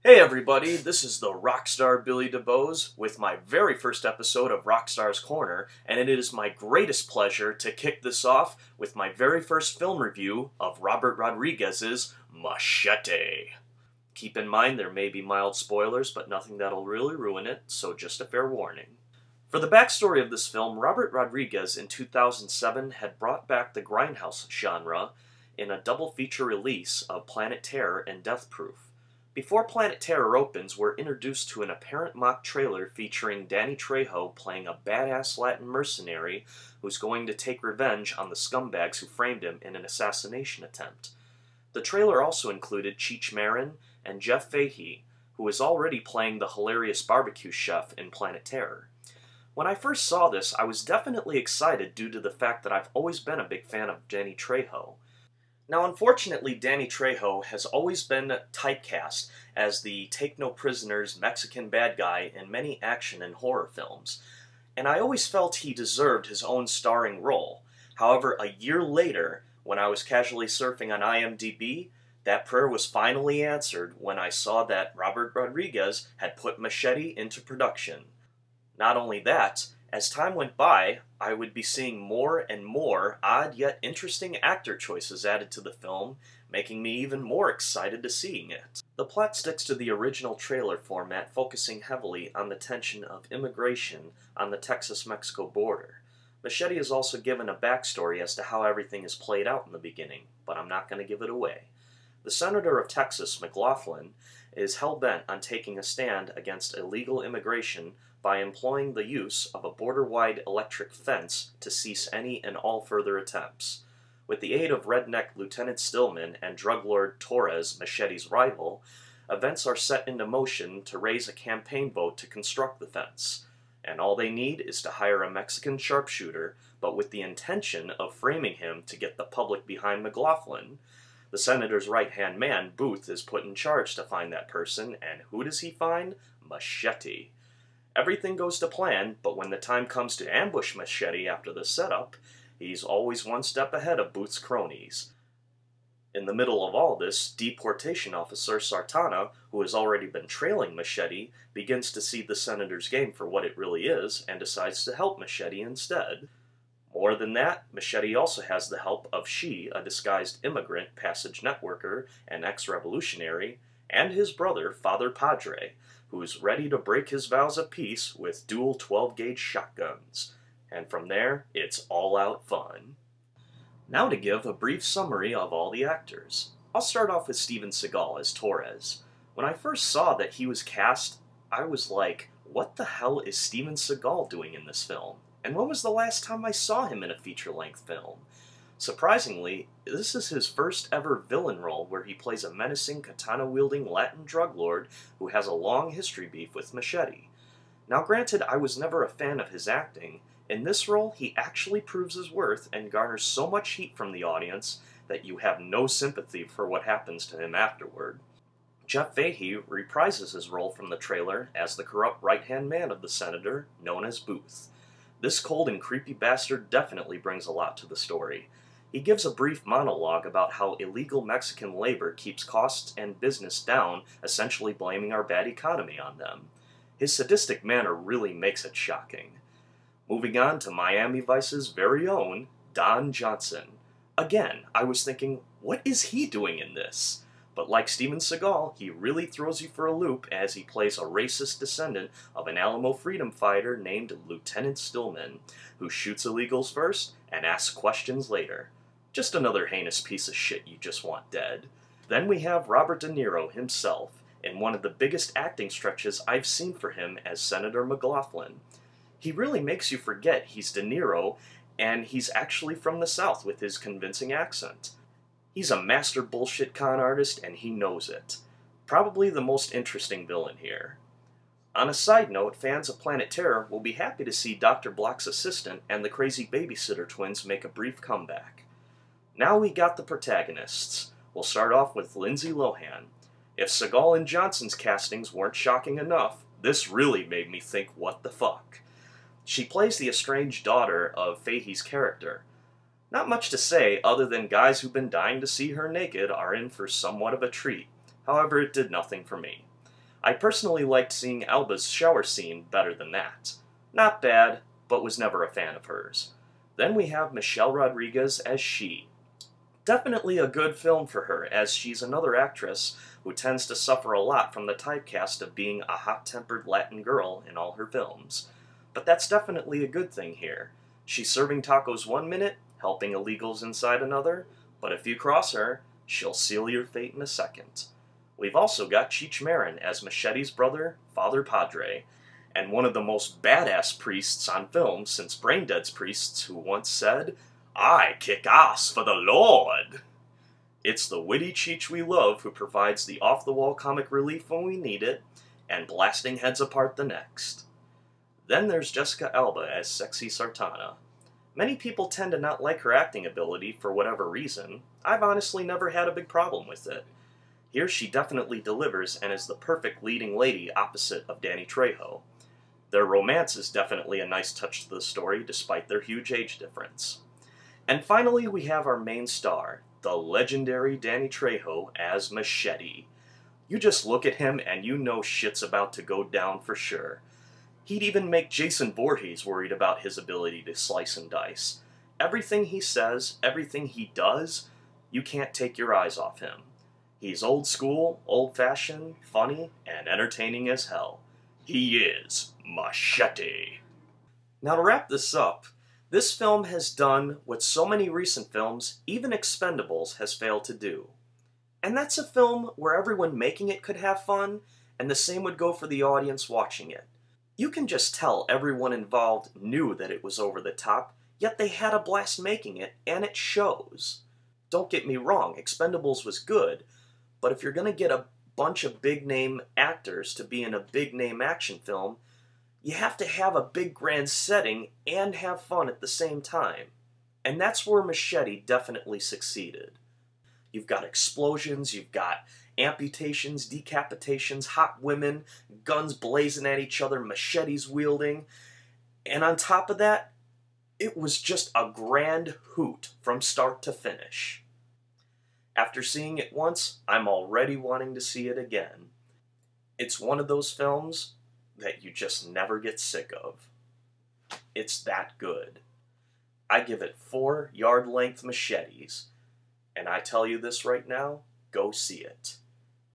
Hey everybody, this is the Rockstar Billy DeBose with my very first episode of Rockstars Corner, and it is my greatest pleasure to kick this off with my very first film review of Robert Rodriguez's Machete. Keep in mind there may be mild spoilers, but nothing that'll really ruin it, so just a fair warning. For the backstory of this film, Robert Rodriguez in 2007 had brought back the grindhouse genre in a double feature release of Planet Terror and Death Proof. Before Planet Terror opens, we're introduced to an apparent mock trailer featuring Danny Trejo playing a badass Latin mercenary who's going to take revenge on the scumbags who framed him in an assassination attempt. The trailer also included Cheech Marin and Jeff Fahey, who is already playing the hilarious barbecue chef in Planet Terror. When I first saw this, I was definitely excited due to the fact that I've always been a big fan of Danny Trejo. Now, unfortunately, Danny Trejo has always been typecast as the take-no-prisoners Mexican bad guy in many action and horror films, and I always felt he deserved his own starring role. However, a year later, when I was casually surfing on IMDb, that prayer was finally answered when I saw that Robert Rodriguez had put Machete into production. Not only that, as time went by, I would be seeing more and more odd yet interesting actor choices added to the film, making me even more excited to seeing it. The plot sticks to the original trailer format, focusing heavily on the tension of immigration on the Texas-Mexico border. Machete is also given a backstory as to how everything is played out in the beginning, but I'm not going to give it away. The senator of Texas, McLaughlin, is hell-bent on taking a stand against illegal immigration by employing the use of a border-wide electric fence to cease any and all further attempts. With the aid of redneck Lieutenant Stillman and drug lord Torres, Machete's rival, events are set into motion to raise a campaign vote to construct the fence. And all they need is to hire a Mexican sharpshooter, but with the intention of framing him to get the public behind McLaughlin. The senator's right-hand man, Booth, is put in charge to find that person, and who does he find? Machete. Everything goes to plan, but when the time comes to ambush Machete after the setup, he's always one step ahead of Booth's cronies. In the middle of all this, deportation officer Sartana, who has already been trailing Machete, begins to see the senator's game for what it really is, and decides to help Machete instead. More than that, Machete also has the help of She, a disguised immigrant, passage networker, and ex-revolutionary, and his brother, Father Padre, who's ready to break his vows of peace with dual 12-gauge shotguns. And from there, it's all-out fun. Now to give a brief summary of all the actors. I'll start off with Steven Seagal as Torres. When I first saw that he was cast, I was like, what the hell is Steven Seagal doing in this film? And when was the last time I saw him in a feature-length film? Surprisingly, this is his first ever villain role where he plays a menacing katana-wielding Latin drug lord who has a long history beef with Machete. Now granted, I was never a fan of his acting. In this role, he actually proves his worth and garners so much heat from the audience that you have no sympathy for what happens to him afterward. Jeff Fahey reprises his role from the trailer as the corrupt right-hand man of the senator, known as Booth. This cold and creepy bastard definitely brings a lot to the story. He gives a brief monologue about how illegal Mexican labor keeps costs and business down, essentially blaming our bad economy on them. His sadistic manner really makes it shocking. Moving on to Miami Vice's very own, Don Johnson. Again, I was thinking, what is he doing in this? But like Steven Seagal, he really throws you for a loop as he plays a racist descendant of an Alamo freedom fighter named Lieutenant Stillman, who shoots illegals first and asks questions later. Just another heinous piece of shit you just want dead. Then we have Robert De Niro himself, in one of the biggest acting stretches I've seen for him as Senator McLaughlin. He really makes you forget he's De Niro, and he's actually from the South with his convincing accent. He's a master bullshit con artist, and he knows it. Probably the most interesting villain here. On a side note, fans of Planet Terror will be happy to see Dr. Block's assistant and the crazy babysitter twins make a brief comeback. Now we got the protagonists. We'll start off with Lindsay Lohan. If Seagal and Johnson's castings weren't shocking enough, this really made me think, what the fuck? She plays the estranged daughter of Fahey's character. Not much to say other than guys who've been dying to see her naked are in for somewhat of a treat. However, it did nothing for me. I personally liked seeing Elba's shower scene better than that. Not bad, but was never a fan of hers. Then we have Michelle Rodriguez as She. Definitely a good film for her, as she's another actress who tends to suffer a lot from the typecast of being a hot-tempered Latin girl in all her films. But that's definitely a good thing here. She's serving tacos one minute, helping illegals inside another, but if you cross her, she'll seal your fate in a second. We've also got Cheech Marin as Machete's brother, Father Padre, and one of the most badass priests on film since Braindead's priests, who once said, "I kick ass for the Lord." It's the witty Cheech we love who provides the off-the-wall comic relief when we need it, and blasting heads apart the next. Then there's Jessica Alba as Sexy Sartana. Many people tend to not like her acting ability for whatever reason. I've honestly never had a big problem with it. Here she definitely delivers and is the perfect leading lady opposite of Danny Trejo. Their romance is definitely a nice touch to the story despite their huge age difference. And finally we have our main star, the legendary Danny Trejo as Machete. You just look at him and you know shit's about to go down for sure. He'd even make Jason Voorhees worried about his ability to slice and dice. Everything he says, everything he does, you can't take your eyes off him. He's old school, old-fashioned, funny, and entertaining as hell. He is Machete. Now to wrap this up, this film has done what so many recent films, even Expendables, has failed to do. And that's a film where everyone making it could have fun, and the same would go for the audience watching it. You can just tell everyone involved knew that it was over the top, yet they had a blast making it, and it shows. Don't get me wrong, Expendables was good, but if you're going to get a bunch of big-name actors to be in a big-name action film, you have to have a big grand setting and have fun at the same time. And that's where Machete definitely succeeded. You've got explosions, you've got amputations, decapitations, hot women, guns blazing at each other, machetes wielding, and on top of that, it was just a grand hoot from start to finish. After seeing it once, I'm already wanting to see it again. It's one of those films that you just never get sick of. It's that good. I give it 4 yard-length machetes, and I tell you this right now, go see it.